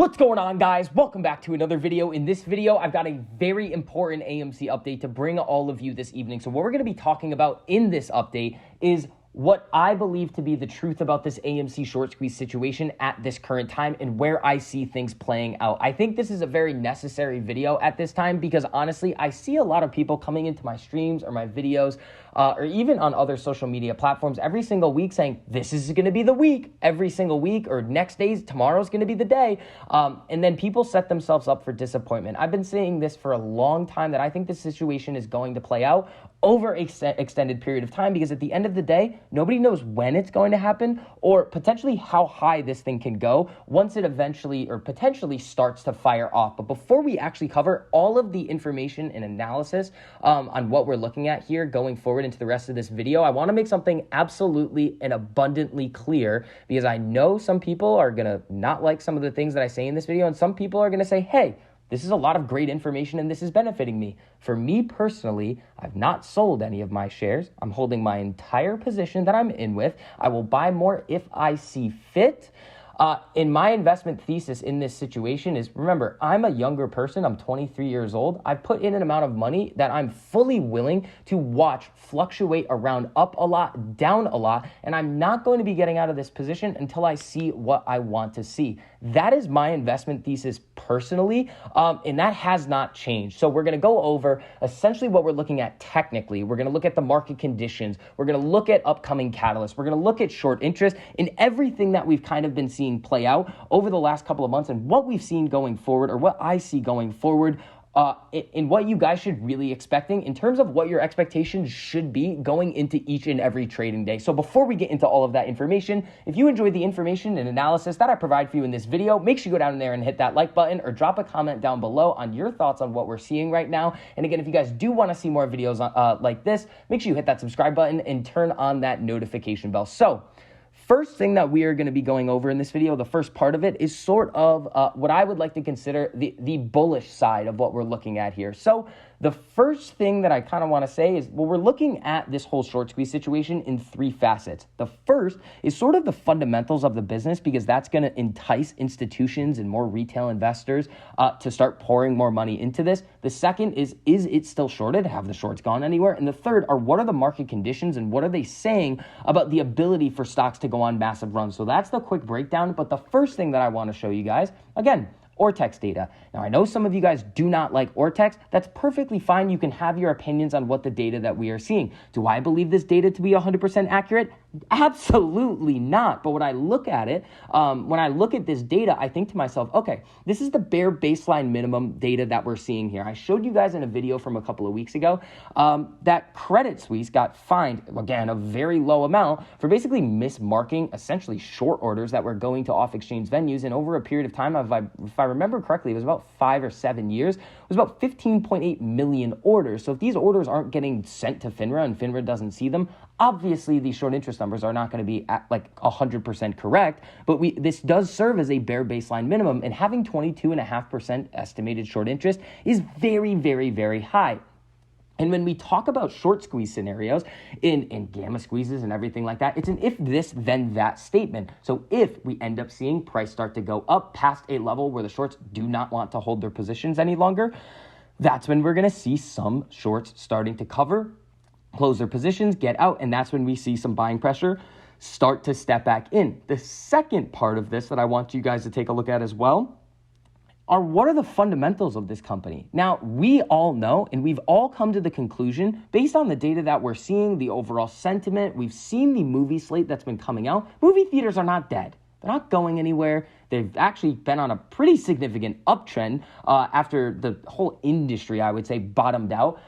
What's going on, guys? Welcome back to another video. In this video, I've got a very important AMC update to bring all of you this evening. So what we're going to be talking about in this update is what I believe to be the truth about this AMC short squeeze situation at this current time and where I see things playing out. I think this is a very necessary video at this time because honestly, I see a lot of people coming into my streams or my videos or even on other social media platforms every single week saying, this is going to be the week every single week, or next days, tomorrow's going to be the day. And then people set themselves up for disappointment. I've been saying this for a long time that I think this situation is going to play out over an extended period of time because at the end of the day, nobody knows when it's going to happen or potentially how high this thing can go once it eventually or potentially starts to fire off. But before we actually cover all of the information and analysis on what we're looking at here going forward into the rest of this video, I want to make something absolutely and abundantly clear because I know some people are going to not like some of the things that I say in this video, and some people are going to say, hey, this is a lot of great information and this is benefiting me. For me personally, I've not sold any of my shares. I'm holding my entire position that I'm in with. I will buy more if I see fit. In my investment thesis in this situation is, remember, I'm a younger person. I'm 23 years old. I've put in an amount of money that I'm fully willing to watch fluctuate around up a lot, down a lot, and I'm not going to be getting out of this position until I see what I want to see. That is my investment thesis personally, and that has not changed. So we're going to go over essentially what we're looking at technically. We're going to look at the market conditions. We're going to look at upcoming catalysts. We're going to look at short interest and everything that we've kind of been seeing play out over the last couple of months and what we've seen going forward, or what I see going forward, in what you guys should really expecting in terms of what your expectations should be going into each and every trading day. So before we get into all of that information, if you enjoyed the information and analysis that I provide for you in this video, make sure you go down there and hit that like button or drop a comment down below on your thoughts on what we're seeing right now. And again, if you guys do want to see more videos like this, make sure you hit that subscribe button and turn on that notification bell. So first thing that we are going to be going over in this video, the first part of it, is sort of what I would like to consider the bullish side of what we're looking at here. So the first thing that I kind of want to say is, well, we're looking at this whole short squeeze situation in three facets. The first is sort of the fundamentals of the business, because that's going to entice institutions and more retail investors to start pouring more money into this. The second is it still shorted? Have the shorts gone anywhere? And the third are, what are the market conditions and what are they saying about the ability for stocks to go on massive runs? So that's the quick breakdown. But the first thing that I want to show you guys, again, Ortex data. Now, I know some of you guys do not like Ortex. That's perfectly fine. You can have your opinions on what the data that we are seeing. Do I believe this data to be 100% accurate? Absolutely not. But when I look at it, when I look at this data, I think to myself, okay, this is the bare baseline minimum data that we're seeing here. I showed you guys in a video from a couple of weeks ago that Credit Suisse got fined, again, a very low amount for basically mismarking essentially short orders that were going to off-exchange venues. And over a period of time, if I remember correctly, it was about 5 or 7 years, it was about 15.8 million orders. So if these orders aren't getting sent to FINRA and FINRA doesn't see them, obviously these short interest numbers are not going to be at like 100% correct, but this does serve as a bare baseline minimum, and having 22.5% estimated short interest is very, very, very high. And when we talk about short squeeze scenarios in gamma squeezes and everything like that, it's an if this, then that statement. So if we end up seeing price start to go up past a level where the shorts do not want to hold their positions any longer, that's when we're going to see some shorts starting to cover, close their positions, get out, and that's when we see some buying pressure start to step back in. The second part of this that I want you guys to take a look at as well are, what are the fundamentals of this company? Now, we all know, and we've all come to the conclusion, based on the data that we're seeing, the overall sentiment, we've seen the movie slate that's been coming out. Movie theaters are not dead. They're not going anywhere. They've actually been on a pretty significant uptrend after the whole industry, I would say, bottomed out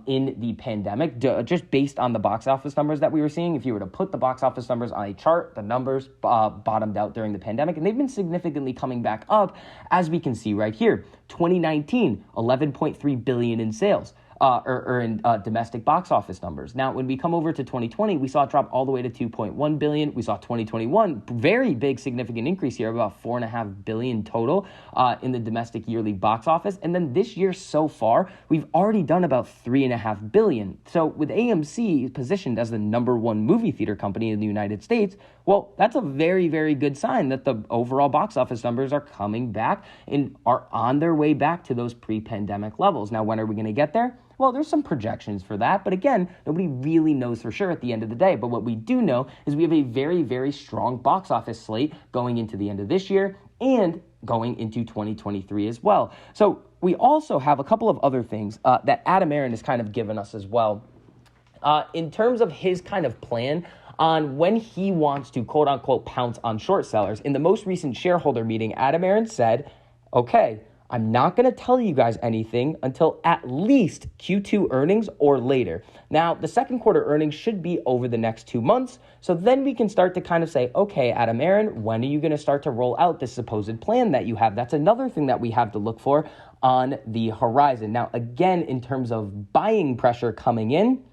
in the pandemic, just based on the box office numbers that we were seeing. If you were to put the box office numbers on a chart, the numbers bottomed out during the pandemic, and they've been significantly coming back up, as we can see right here. 2019, 11.3 billion in sales. domestic box office numbers. Now, when we come over to 2020, we saw it drop all the way to 2.1 billion. We saw 2021, very big, significant increase here, about 4.5 billion total in the domestic yearly box office. And then this year so far, we've already done about 3.5 billion. So with AMC positioned as the number one movie theater company in the United States, well, that's a very, very good sign that the overall box office numbers are coming back and are on their way back to those pre-pandemic levels. Now, when are we going to get there? Well, there's some projections for that, but again, nobody really knows for sure at the end of the day. But what we do know is we have a very, very strong box office slate going into the end of this year and going into 2023 as well. So we also have a couple of other things that Adam Aron has kind of given us as well in terms of his kind of plan on when he wants to, quote unquote, pounce on short sellers. In the most recent shareholder meeting, Adam Aron said, okay, I'm not going to tell you guys anything until at least Q2 earnings or later. Now, the second quarter earnings should be over the next 2 months. So then we can start to kind of say, okay, Adam Aron, when are you going to start to roll out this supposed plan that you have? That's another thing that we have to look for on the horizon. Now, again, in terms of buying pressure coming in,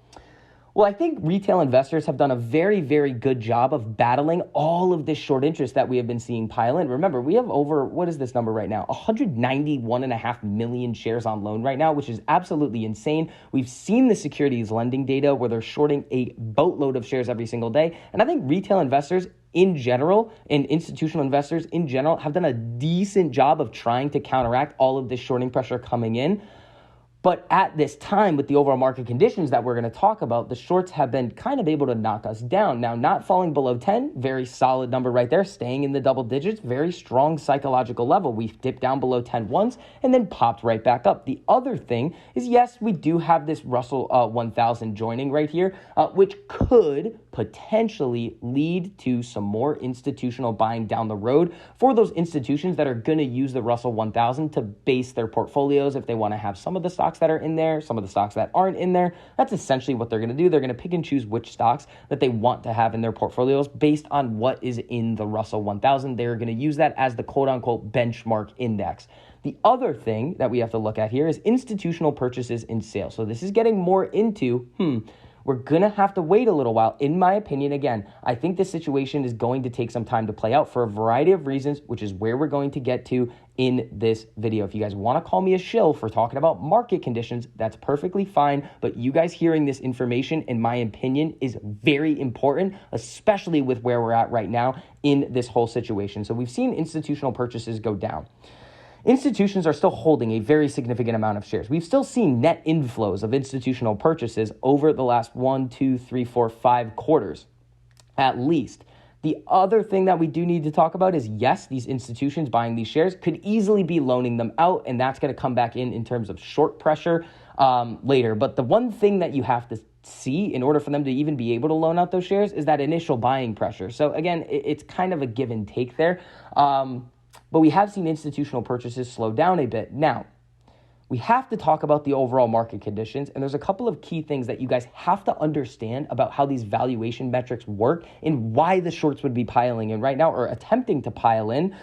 well, I think retail investors have done a very, very good job of battling all of this short interest that we have been seeing pile in. Remember, we have over, what is this number right now? 191.5 million shares on loan right now, which is absolutely insane. We've seen the securities lending data where they're shorting a boatload of shares every single day. And I think retail investors in general and institutional investors in general have done a decent job of trying to counteract all of this shorting pressure coming in. But at this time, with the overall market conditions that we're going to talk about, the shorts have been kind of able to knock us down. Now, not falling below 10, very solid number right there, staying in the double digits, very strong psychological level. We've dipped down below 10 once and then popped right back up. The other thing is, yes, we do have this Russell 1000 joining right here, which could potentially lead to some more institutional buying down the road for those institutions that are going to use the Russell 1000 to base their portfolios if they want to have some of the stocks that are in there, some of the stocks that aren't in there. That's essentially what they're going to do. They're going to pick and choose which stocks that they want to have in their portfolios based on what is in the Russell 1000. They're going to use that as the quote-unquote benchmark index. The other thing that we have to look at here is institutional purchases and sales. So this is getting more into, we're going to have to wait a little while. In my opinion, again, I think this situation is going to take some time to play out for a variety of reasons, which is where we're going to get to in this video. If you guys want to call me a shill for talking about market conditions, that's perfectly fine. But you guys hearing this information, in my opinion, is very important, especially with where we're at right now in this whole situation. So we've seen institutional purchases go down. Institutions are still holding a very significant amount of shares. We've still seen net inflows of institutional purchases over the last 1, 2, 3, 4, 5 quarters, at least. The other thing that we do need to talk about is, yes, these institutions buying these shares could easily be loaning them out, and that's going to come back in terms of short pressure later. But the one thing that you have to see in order for them to even be able to loan out those shares is that initial buying pressure. So again, it's kind of a give and take there. But we have seen institutional purchases slow down a bit. Now, we have to talk about the overall market conditions, and there's a couple of key things that you guys have to understand about how these valuation metrics work and why the shorts would be piling in right now or attempting to pile in.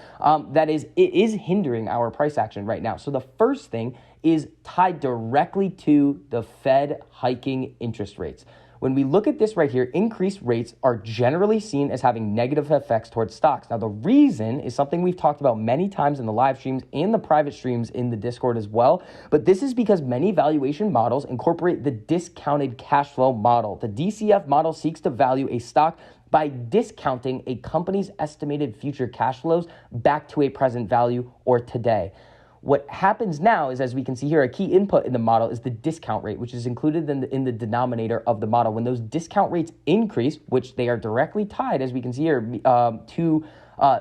That is, it is hindering our price action right now. So the first thing is tied directly to the Fed hiking interest rates. When we look at this right here, increased rates are generally seen as having negative effects towards stocks. Now, the reason is something we've talked about many times in the live streams and the private streams in the Discord as well. But this is because many valuation models incorporate the discounted cash flow model. The DCF model seeks to value a stock by discounting a company's estimated future cash flows back to a present value or today. What happens now is, as we can see here, a key input in the model is the discount rate, which is included in the denominator of the model. When those discount rates increase, which they are directly tied, as we can see here, to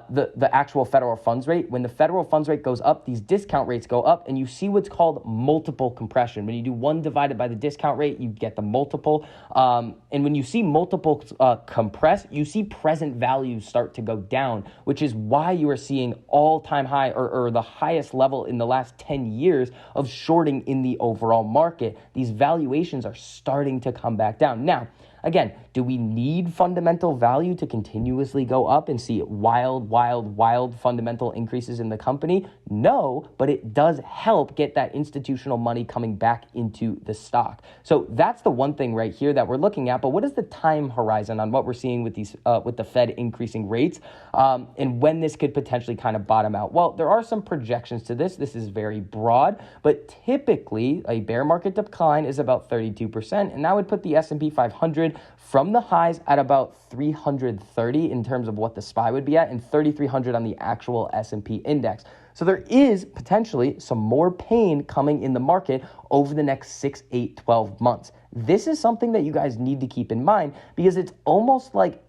the actual federal funds rate. When the federal funds rate goes up, these discount rates go up, and you see what's called multiple compression. When you do 1 divided by the discount rate, you get the multiple. And when you see multiples compress, you see present values start to go down, which is why you are seeing all-time high or the highest level in the last 10 years of shorting in the overall market. These valuations are starting to come back down. Now, Again, do we need fundamental value to continuously go up and see wild fundamental increases in the company? No, but it does help get that institutional money coming back into the stock. So that's the one thing right here that we're looking at. But what is the time horizon on what we're seeing with these with the Fed increasing rates and when this could potentially kind of bottom out? Well, there are some projections to this. This is very broad, but typically a bear market decline is about 32%, and that would put the S&P 500 from the highs at about 330 in terms of what the SPY would be at, and 3,300 on the actual S&P index. So there is potentially some more pain coming in the market over the next 6, 8, 12 months. This is something that you guys need to keep in mind, because it's almost like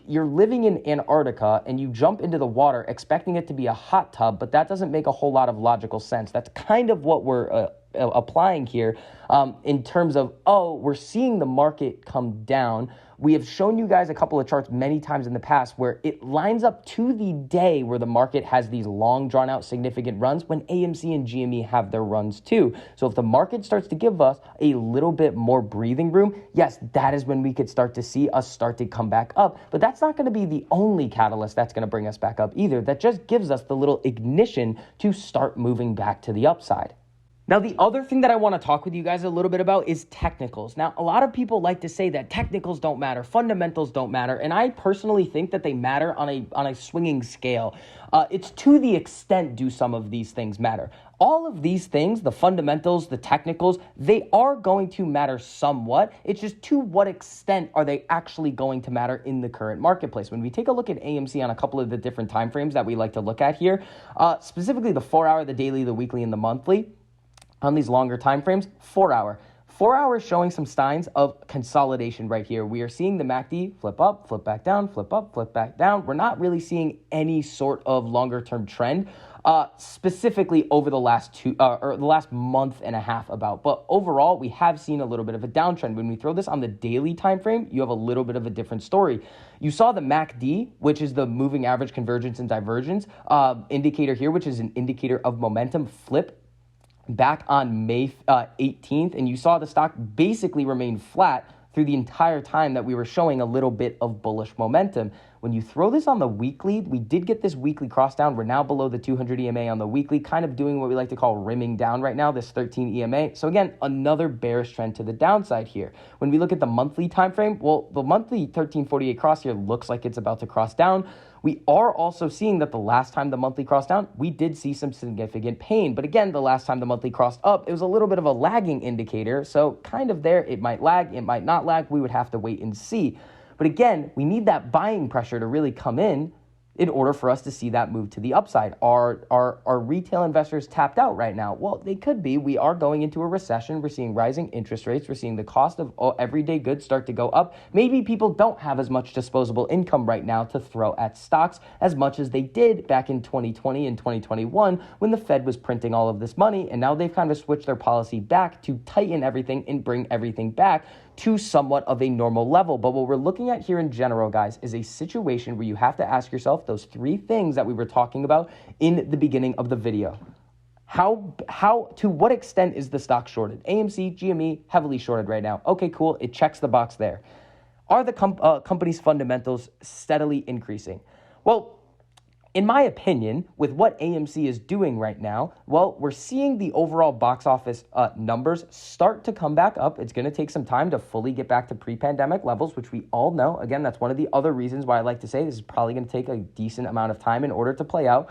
you're living in Antarctica and you jump into the water expecting it to be a hot tub, but that doesn't make a whole lot of logical sense. That's kind of what we're applying here in terms of, we're seeing the market come down. We have shown you guys a couple of charts many times in the past where it lines up to the day where the market has these long drawn out significant runs when AMC and GME have their runs too. So if the market starts to give us a little bit more breathing room, yes, that is when we could start to see us start to come back up. But that's not going to be the only catalyst that's going to bring us back up either. That just gives us the little ignition to start moving back to the upside. Now, the other thing that I want to talk with you guys a little bit about is technicals. Now, a lot of people like to say that technicals don't matter, fundamentals don't matter, and I personally think that they matter on a swinging scale. It's to the extent do some of these things matter. All of these things, the fundamentals, the technicals, they are going to matter somewhat. It's just to what extent are they actually going to matter in the current marketplace? When we take a look at AMC on a couple of the different time frames that we like to look at here, specifically the 4-hour, the daily, the weekly, and the monthly, on these longer time frames, 4-hour. 4 hours showing some signs of consolidation right here. We are seeing the MACD flip up, flip back down, flip up, flip back down. We're not really seeing any sort of longer term trend, specifically over the last the last month and a half about. But overall, we have seen a little bit of a downtrend. When we throw this on the daily time frame, you have a little bit of a different story. You saw the MACD, which is the moving average convergence and divergence indicator here, which is an indicator of momentum, flip back on May 18th, and you saw the stock basically remain flat through the entire time that we were showing a little bit of bullish momentum. When you throw this on the weekly, we did get this weekly cross down. We're now below the 200 EMA on the weekly, kind of doing what we like to call rimming down right now, this 13 EMA. So again, another bearish trend to the downside here. When we look at the monthly time frame, well, the monthly 1348 cross here looks like it's about to cross down. We are also seeing that the last time the monthly crossed down, we did see some significant pain. But again, the last time the monthly crossed up, it was a little bit of a lagging indicator. So kind of there, it might lag, it might not lag. We would have to wait and see. But again, we need that buying pressure to really come in order for us to see that move to the upside. Are retail investors tapped out right now? Well, they could be. We are going into a recession. We're seeing rising interest rates. We're seeing the cost of everyday goods start to go up. Maybe people don't have as much disposable income right now to throw at stocks as much as they did back in 2020 and 2021 when the Fed was printing all of this money. And now they've kind of switched their policy back to tighten everything and bring everything back to somewhat of a normal level. But what we're looking at here in general, guys, is a situation where you have to ask yourself those three things that we were talking about in the beginning of the video. To what extent is the stock shorted? AMC, GME, heavily shorted right now. Okay, cool. It checks the box there. Are the company's fundamentals steadily increasing? Well, in my opinion, with what AMC is doing right now, well, we're seeing the overall box office numbers start to come back up. It's going to take some time to fully get back to pre-pandemic levels, which we all know. Again, that's one of the other reasons why I like to say this is probably going to take a decent amount of time in order to play out.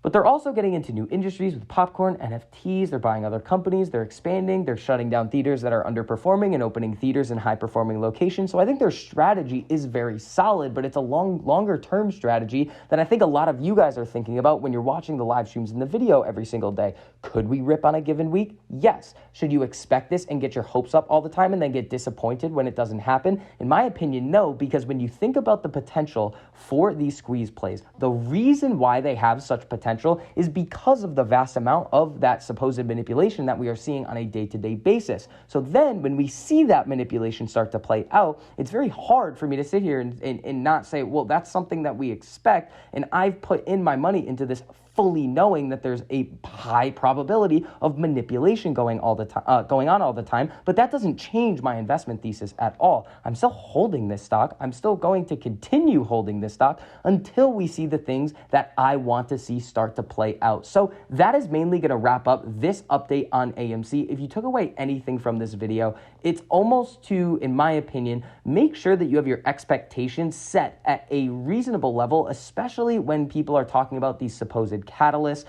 But they're also getting into new industries with popcorn, NFTs, they're buying other companies, they're expanding, they're shutting down theaters that are underperforming and opening theaters in high-performing locations. So I think their strategy is very solid, but it's a longer-term strategy that I think a lot of you guys are thinking about when you're watching the live streams and the video every single day. Could we rip on a given week? Yes. Should you expect this and get your hopes up all the time and then get disappointed when it doesn't happen? In my opinion, no, because when you think about the potential for these squeeze plays, the reason why they have such potential is because of the vast amount of that supposed manipulation that we are seeing on a day-to-day basis. So then when we see that manipulation start to play out, it's very hard for me to sit here and not say, well, that's something that we expect, and I've put in my money into this fully knowing that there's a high probability of manipulation going on all the time, but that doesn't change my investment thesis at all. I'm still holding this stock. I'm still going to continue holding this stock until we see the things that I want to see start to play out. So that is mainly going to wrap up this update on AMC. If you took away anything from this video, it's almost to, in my opinion, make sure that you have your expectations set at a reasonable level, especially when people are talking about these supposed catalysts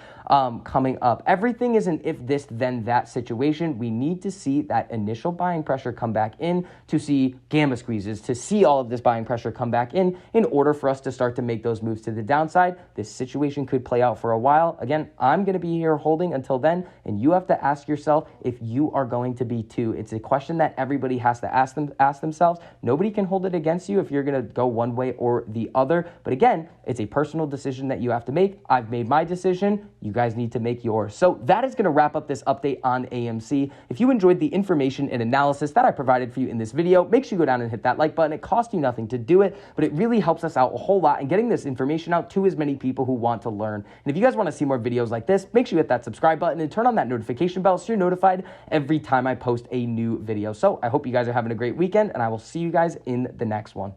coming up. Everything is an if this, then that situation. We need to see that initial buying pressure come back in, to see gamma squeezes, to see all of this buying pressure come back in order for us to start to make those moves to the downside. This situation could play out for a while. Again, I'm going to be here holding until then, and you have to ask yourself if you are going to be too. It's a question that everybody has to ask themselves. Nobody can hold it against you if you're going to go one way or the other. But again, it's a personal decision that you have to make. I've made my decision. You guys need to make yours. So that is going to wrap up this update on AMC. If you enjoyed the information and analysis that I provided for you in this video, make sure you go down and hit that like button. It costs you nothing to do it, but it really helps us out a whole lot in getting this information out to as many people who want to learn. And if you guys want to see more videos like this, make sure you hit that subscribe button and turn on that notification bell so you're notified every time I post a new video. So I hope you guys are having a great weekend, and I will see you guys in the next one.